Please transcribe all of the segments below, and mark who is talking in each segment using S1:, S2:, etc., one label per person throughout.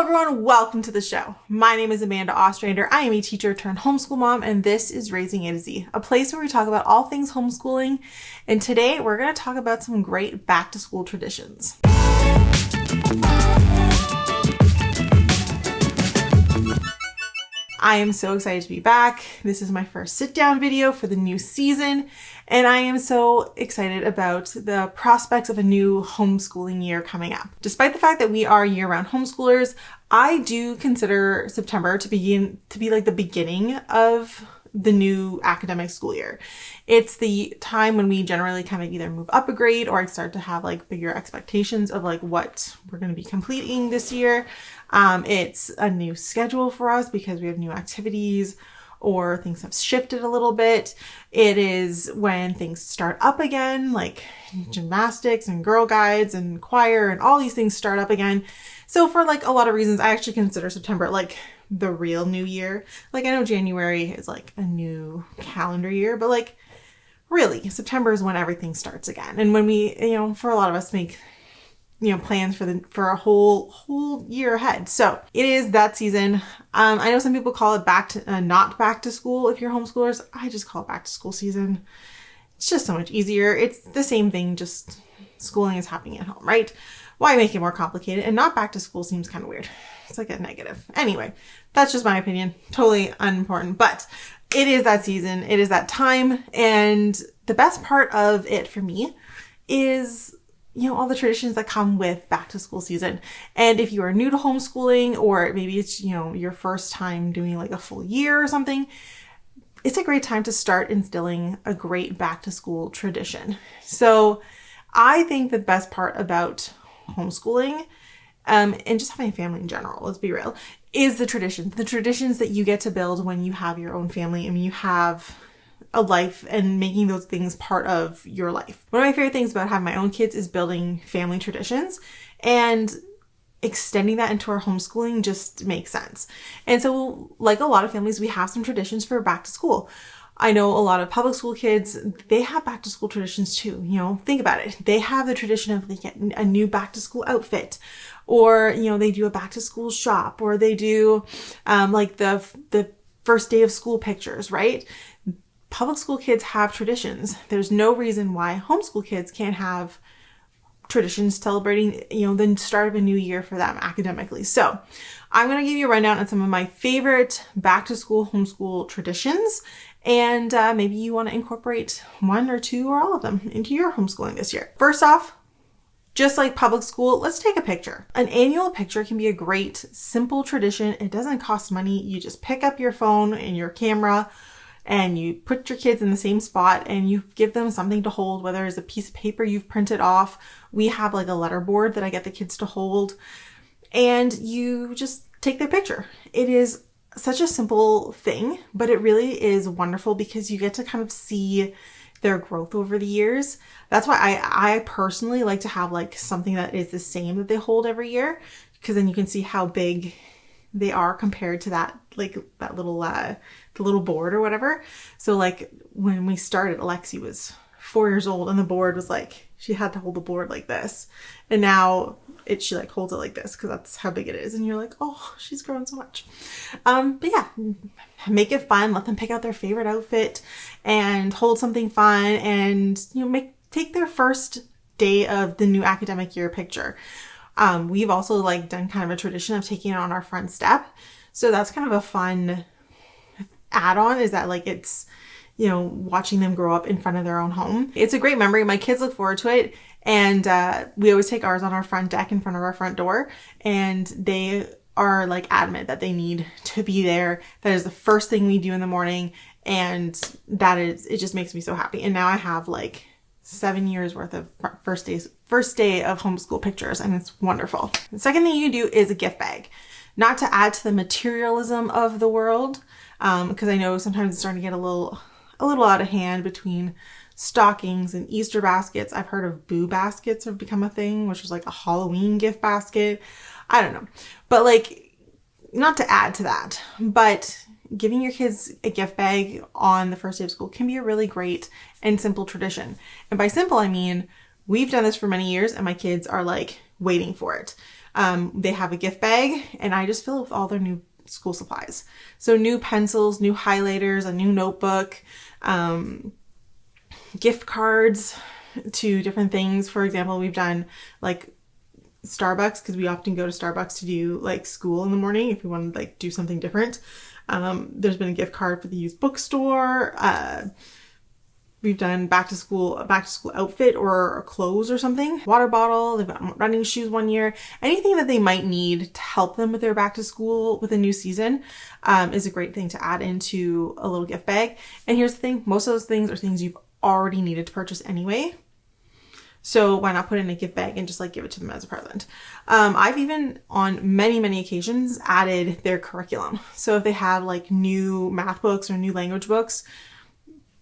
S1: everyone, welcome to the show. My name is Amanda Ostrander. I am a teacher-turned-homeschool mom, and this is Raising A to Z, a place where we talk about all things homeschooling. And today we're going to talk about some great back-to-school traditions. I am so excited to be back. This is my first sit-down video for the new season, and I am so excited about the prospects of a new homeschooling year coming up. Despite the fact that we are year-round homeschoolers, I do consider September to be like the beginning of the new academic school year. It's the time when we generally kind of either move up a grade or I start to have like bigger expectations of like what we're going to be completing this year. It's a new schedule for us because we have new activities or things have shifted a little bit. It is when things start up again, like gymnastics and Girl Guides and choir and all these things start up again. So for like a lot of reasons, I actually consider September like the real new year. Like I know January is like a new calendar year, but like really September is when everything starts again. And when we, for a lot of us make, plans for a whole year ahead. So it is that season. I know some people call it not back to school if you're homeschoolers. I just call it back to school season. It's just so much easier. It's the same thing, just schooling is happening at home, right? Why make it more complicated? And not back to school seems kind of weird. It's like a negative. Anyway, that's just my opinion. Totally unimportant, but it is that season. It is that time. And the best part of it for me is, all the traditions that come with back to school season. And if you are new to homeschooling, or maybe it's, your first time doing like a full year or something, it's a great time to start instilling a great back to school tradition. So I think the best part about homeschooling, and just having a family in general, let's be real, is the traditions that you get to build when you have your own family and you have a life and making those things part of your life. One of my favorite things about having my own kids is building family traditions, and extending that into our homeschooling just makes sense. And so like a lot of families, we have some traditions for back to school. I know a lot of public school kids, they have back to school traditions too. Think about it. They have the tradition of they get a new back to school outfit, or, they do a back to school shop, or they do, like the first day of school pictures, right? Public school kids have traditions. There's no reason why homeschool kids can't have traditions celebrating, the start of a new year for them academically. So I'm going to give you a rundown on some of my favorite back to school homeschool traditions. And maybe you want to incorporate one or two or all of them into your homeschooling this year. First off, just like public school, let's take a picture. An annual picture can be a great, simple tradition. It doesn't cost money. You just pick up your phone and your camera and you put your kids in the same spot and you give them something to hold, whether it's a piece of paper you've printed off. We have like a letter board that I get the kids to hold, and you just take their picture. It is such a simple thing, but it really is wonderful because you get to kind of see their growth over the years. That's why I personally like to have like something that is the same that they hold every year, because then you can see how big they are compared to that, like that little, the little board or whatever. So like when we started, Alexi was 4 years old and the board was like, she had to hold the board like this. And now she like holds it like this because that's how big it is. And you're like, oh, she's grown so much. But yeah, make it fun. Let them pick out their favorite outfit and hold something fun, and, take their first day of the new academic year picture. We've also like done kind of a tradition of taking it on our front step. So that's kind of a fun add-on, is that like it's, watching them grow up in front of their own home. It's a great memory. My kids look forward to it. And we always take ours on our front deck in front of our front door. And they are like adamant that they need to be there. That is the first thing we do in the morning. And it just makes me so happy. And now I have like 7 years worth of first day of homeschool pictures, and it's wonderful. The second thing you do is a gift bag. Not to add to the materialism of the world, because I know sometimes it's starting to get a little out of hand between stockings and Easter baskets. I've heard of boo baskets have become a thing, which is like a Halloween gift basket. I don't know, but like, not to add to that, but giving your kids a gift bag on the first day of school can be a really great and simple tradition. And by simple, I mean, we've done this for many years and my kids are like waiting for it. They have a gift bag, and I just fill it with all their new school supplies. So new pencils, new highlighters, a new notebook, gift cards to different things. For example, we've done like Starbucks, because we often go to Starbucks to do like school in the morning if we want to like do something different. There's been a gift card for the used bookstore. We've done back to school outfit or clothes or something. Water bottle, they've got running shoes one year. Anything that they might need to help them with their back to school with a new season is a great thing to add into a little gift bag. And here's the thing, most of those things are things you've already needed to purchase anyway. So why not put it in a gift bag and just like give it to them as a present? I've even on many, many occasions added their curriculum. So if they have like new math books or new language books,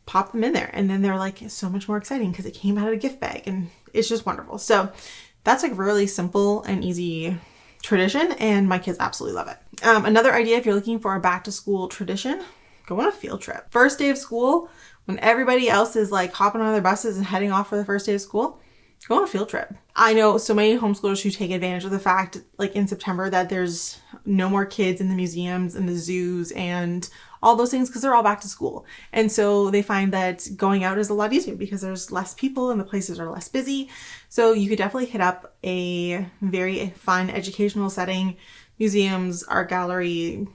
S1: pop them in there. And then they're like so much more exciting because it came out of a gift bag, and it's just wonderful. So that's like really simple and easy tradition, and my kids absolutely love it. Another idea, if you're looking for a back to school tradition, go on a field trip. First day of school, when everybody else is like hopping on their buses and heading off for the first day of school, go on a field trip. I know so many homeschoolers who take advantage of the fact, like in September, that there's no more kids in the museums and the zoos and all those things because they're all back to school. And so they find that going out is a lot easier because there's less people and the places are less busy. So you could definitely hit up a very fun educational setting, museums, art gallery,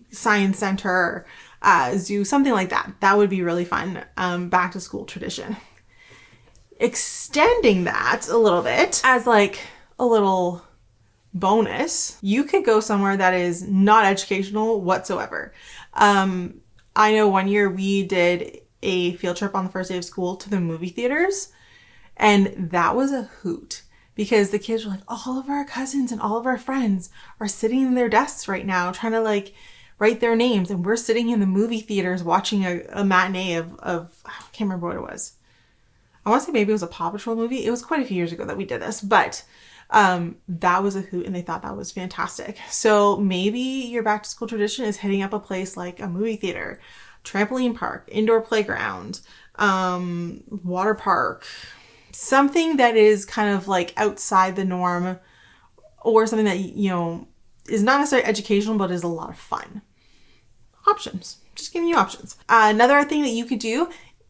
S1: science center, zoo, something like that. That would be really fun back to school tradition. Extending that a little bit as like a little bonus, you could go somewhere that is not educational whatsoever. I know one year we did a field trip on the first day of school to the movie theaters, and that was a hoot because the kids were like, all of our cousins and all of our friends are sitting in their desks right now trying to like write their names, and we're sitting in the movie theaters watching a matinee of I can't remember what it was. I want to say maybe it was a Paw Patrol movie. It was quite a few years ago that we did this, but that was a hoot, and they thought that was fantastic. So maybe your back to school tradition is hitting up a place like a movie theater, trampoline park, indoor playground, water park, something that is kind of like outside the norm, or something that, you know, is not necessarily educational, but is a lot of fun. Options. Just giving you options. Another thing that you could do,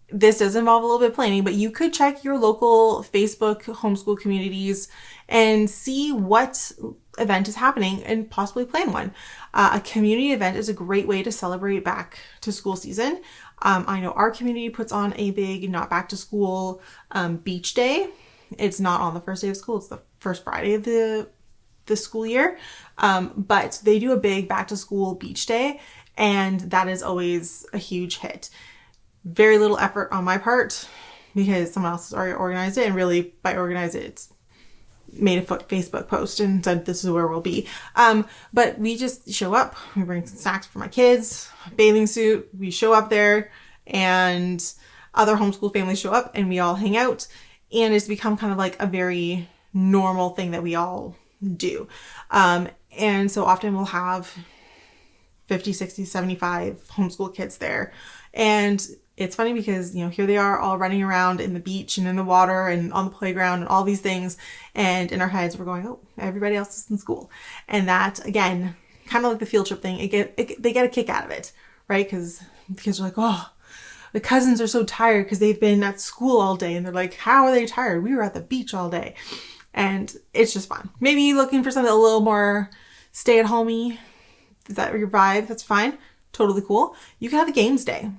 S1: this does involve a little bit of planning, but you could check your local Facebook homeschool communities and see what event is happening and possibly plan one. A community event is a great way to celebrate back to school season. I know our community puts on a big not back to school beach day. It's not on the first day of school. It's the first Friday of the school year. But they do a big back to school beach day, and that is always a huge hit. Very little effort on my part because someone else has already organized it, and really by organize it, it's made a Facebook post and said this is where we'll be. But we just show up, we bring some snacks for my kids, bathing suit, we show up there, and other homeschool families show up, and we all hang out, and it's become kind of like a very normal thing that we all do. And so often we'll have 50, 60, 75 homeschool kids there, and it's funny because, you know, here they are all running around in the beach and in the water and on the playground and all these things. And in our heads, we're going, oh, everybody else is in school. And that, again, kind of like the field trip thing, they get a kick out of it, right? Because the kids are like, oh, the cousins are so tired because they've been at school all day. And they're like, how are they tired? We were at the beach all day. And it's just fun. Maybe looking for something a little more stay-at-home-y. Is that your vibe? That's fine. Totally cool. You can have a games day.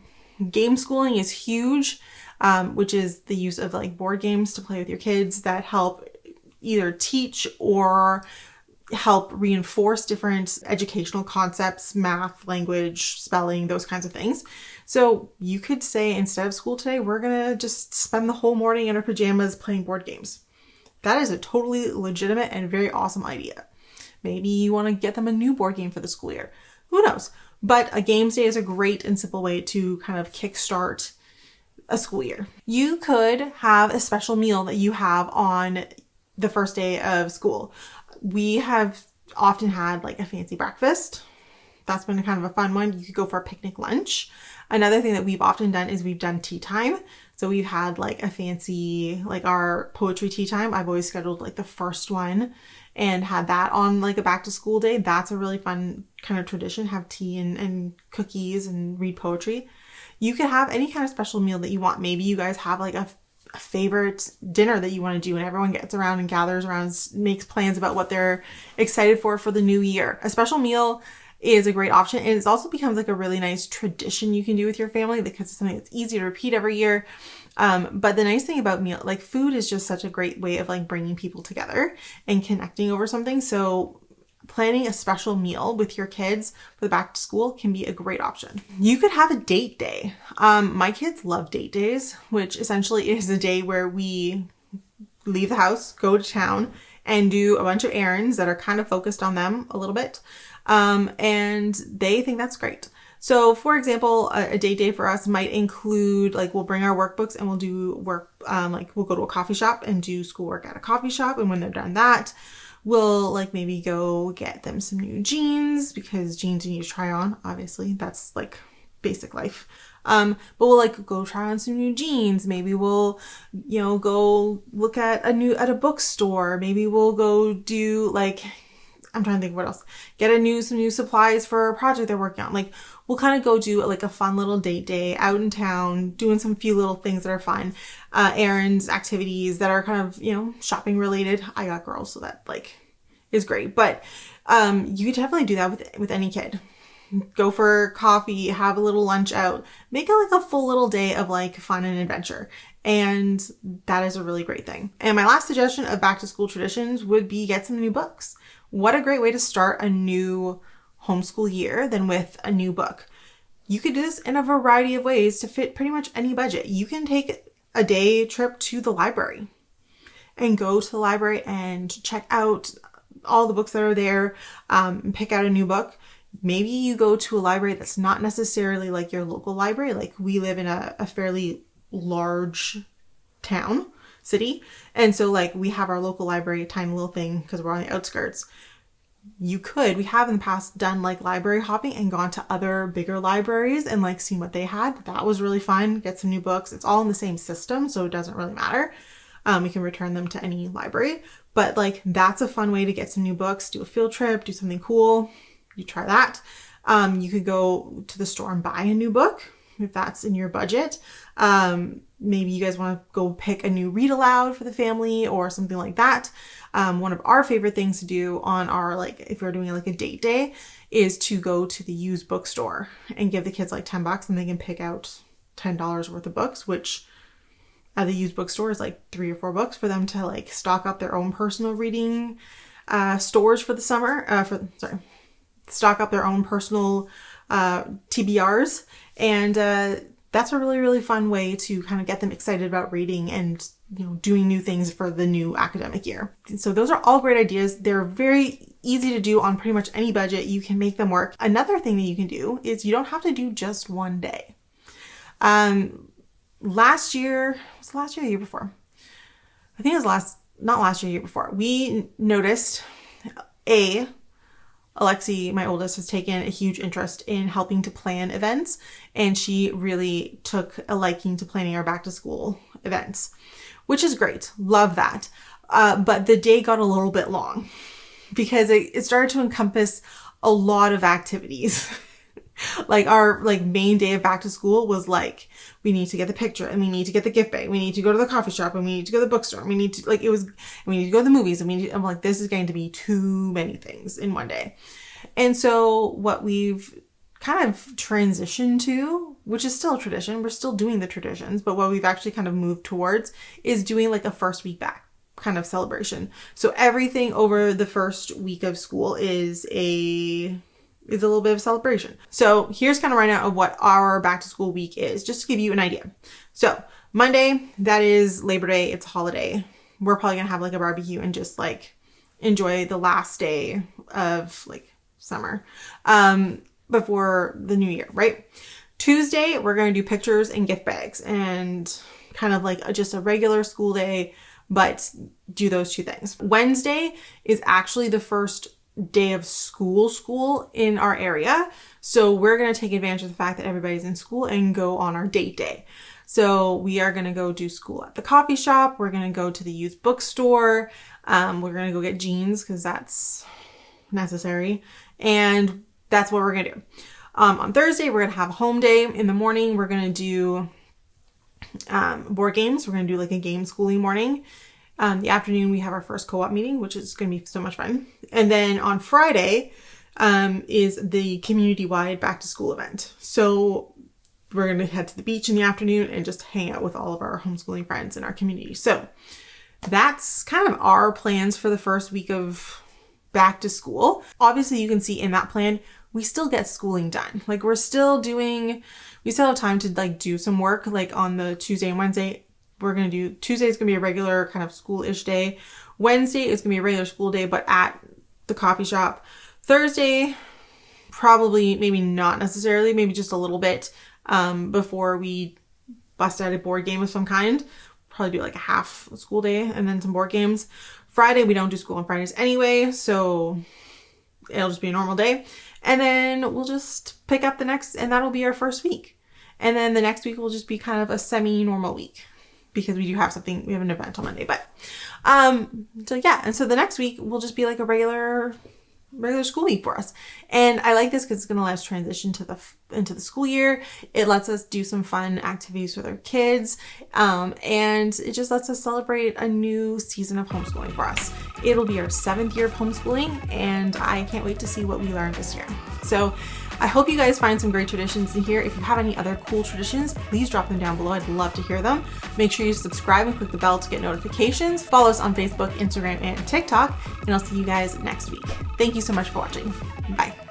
S1: Game schooling is huge, which is the use of like board games to play with your kids that help either teach or help reinforce different educational concepts, math, language, spelling, those kinds of things. So you could say, instead of school today, we're going to just spend the whole morning in our pajamas playing board games. That is a totally legitimate and very awesome idea. Maybe you want to get them a new board game for the school year. Who knows? But a games day is a great and simple way to kind of kickstart a school year. You could have a special meal that you have on the first day of school. We have often had like a fancy breakfast. That's been kind of a fun one. You could go for a picnic lunch. Another thing that we've often done is we've done tea time. So we've had like a fancy, like our poetry tea time. I've always scheduled like the first one and had that on like a back to school day. That's a really fun kind of tradition. Have tea and cookies and read poetry. You could have any kind of special meal that you want. Maybe you guys have like a favorite dinner that you want to do, and everyone gets around and gathers around, makes plans about what they're excited for the new year. A special meal is a great option, and it also becomes like a really nice tradition you can do with your family because it's something that's easy to repeat every year. But the nice thing about like food is just such a great way of like bringing people together and connecting over something. So planning a special meal with your kids for the back to school can be a great option. You could have a date day. My kids love date days, which essentially is a day where we leave the house, go to town, and do a bunch of errands that are kind of focused on them a little bit. And they think that's great. So for example, a date day for us might include like, we'll bring our workbooks and we'll do work, like we'll go to a coffee shop and do schoolwork at a coffee shop. And when they're done that, we'll like maybe go get them some new jeans, because jeans you need to try on, obviously that's like basic life. But we'll like go try on some new jeans. Maybe we'll, go look at a bookstore. Maybe we'll go do like, I'm trying to think what else. Get some new supplies for a project they're working on. Like we'll kind of go do like a fun little date day out in town, doing some few little things that are fun, errands, activities that are kind of, shopping related. I got girls, so that like is great. But you could definitely do that with any kid. Go for coffee, have a little lunch out, make it like a full little day of like fun and adventure. And that is a really great thing. And my last suggestion of back to school traditions would be get some new books. What a great way to start a new homeschool year than with a new book. You could do this in a variety of ways to fit pretty much any budget. You can take a day trip to the library and go to the library and check out all the books that are there, and pick out a new book. Maybe you go to a library that's not necessarily like your local library. Like we live in a fairly large city. And so like we have our local library, a tiny little thing because we're on the outskirts. We have in the past done like library hopping and gone to other bigger libraries and like seen what they had. That was really fun. Get some new books. It's all in the same system, so it doesn't really matter. We can return them to any library, but like that's a fun way to get some new books, do a field trip, do something cool. You try that. You could go to the store and buy a new book if that's in your budget. Maybe you guys want to go pick a new read aloud for the family or something like that. One of our favorite things to do on our, like, if we're doing like a date day, is to go to the used bookstore and give the kids like $10 and they can pick out $10 worth of books, which at the used bookstore is like 3 or 4 books for them to like stock up their own personal reading stores for the summer. Stock up their own personal TBRs. And that's a really, really fun way to kind of get them excited about reading and, doing new things for the new academic year. So those are all great ideas. They're very easy to do on pretty much any budget. You can make them work. Another thing that you can do is you don't have to do just one day. Last year, the year before? I think it was not last year, the year before. We noticed Alexi, my oldest, has taken a huge interest in helping to plan events, and she really took a liking to planning our back to school events, which is great. Love that. But the day got a little bit long because it started to encompass a lot of activities. Like our main day of back to school was like, we need to get the picture and we need to get the gift bag. We need to go to the coffee shop and we need to go to the bookstore. And we need to we need to go to the movies and I'm like, this is going to be too many things in one day. And so what we've kind of transitioned to, which is still a tradition, we're still doing the traditions, but what we've actually kind of moved towards is doing like a first week back kind of celebration. So everything over the first week of school is a little bit of a celebration. So here's kind of right now of what our back to school week is, just to give you an idea. So Monday, that is Labor Day. It's a holiday. We're probably going to have like a barbecue and just like enjoy the last day of like summer, before the new year, right? Tuesday, we're going to do pictures and gift bags and kind of like just a regular school day, but do those two things. Wednesday is actually the first day of school in our area. So we're going to take advantage of the fact that everybody's in school and go on our date day. So we are going to go do school at the coffee shop. We're going to go to the youth bookstore. We're going to go get jeans because that's necessary. And that's what we're going to do. On Thursday, we're going to have a home day. In the morning, we're going to do board games. We're going to do like a game schooling morning. The afternoon, we have our first co-op meeting, which is going to be so much fun. And then on Friday is the community-wide back to school event. So we're going to head to the beach in the afternoon and just hang out with all of our homeschooling friends in our community. So that's kind of our plans for the first week of back to school. Obviously, you can see in that plan, we still get schooling done. Like we still have time to like do some work like on the Tuesday and Wednesday. Tuesday is going to be a regular kind of school-ish day. Wednesday is going to be a regular school day, but at the coffee shop. Thursday, probably, maybe not necessarily, maybe just a little bit before we bust out a board game of some kind. Probably do like a half school day and then some board games. Friday, we don't do school on Fridays anyway, so it'll just be a normal day. And then we'll just pick up and that'll be our first week. And then the next week will just be kind of a semi-normal week, because we have an event on Monday, but, so yeah. And so the next week will just be like a regular school week for us. And I like this because it's going to let us transition into the school year. It lets us do some fun activities with our kids. And it just lets us celebrate a new season of homeschooling for us. It'll be our 7th year of homeschooling, and I can't wait to see what we learned this year. So I hope you guys find some great traditions in here. If you have any other cool traditions, please drop them down below. I'd love to hear them. Make sure you subscribe and click the bell to get notifications. Follow us on Facebook, Instagram, and TikTok, and I'll see you guys next week. Thank you so much for watching. Bye.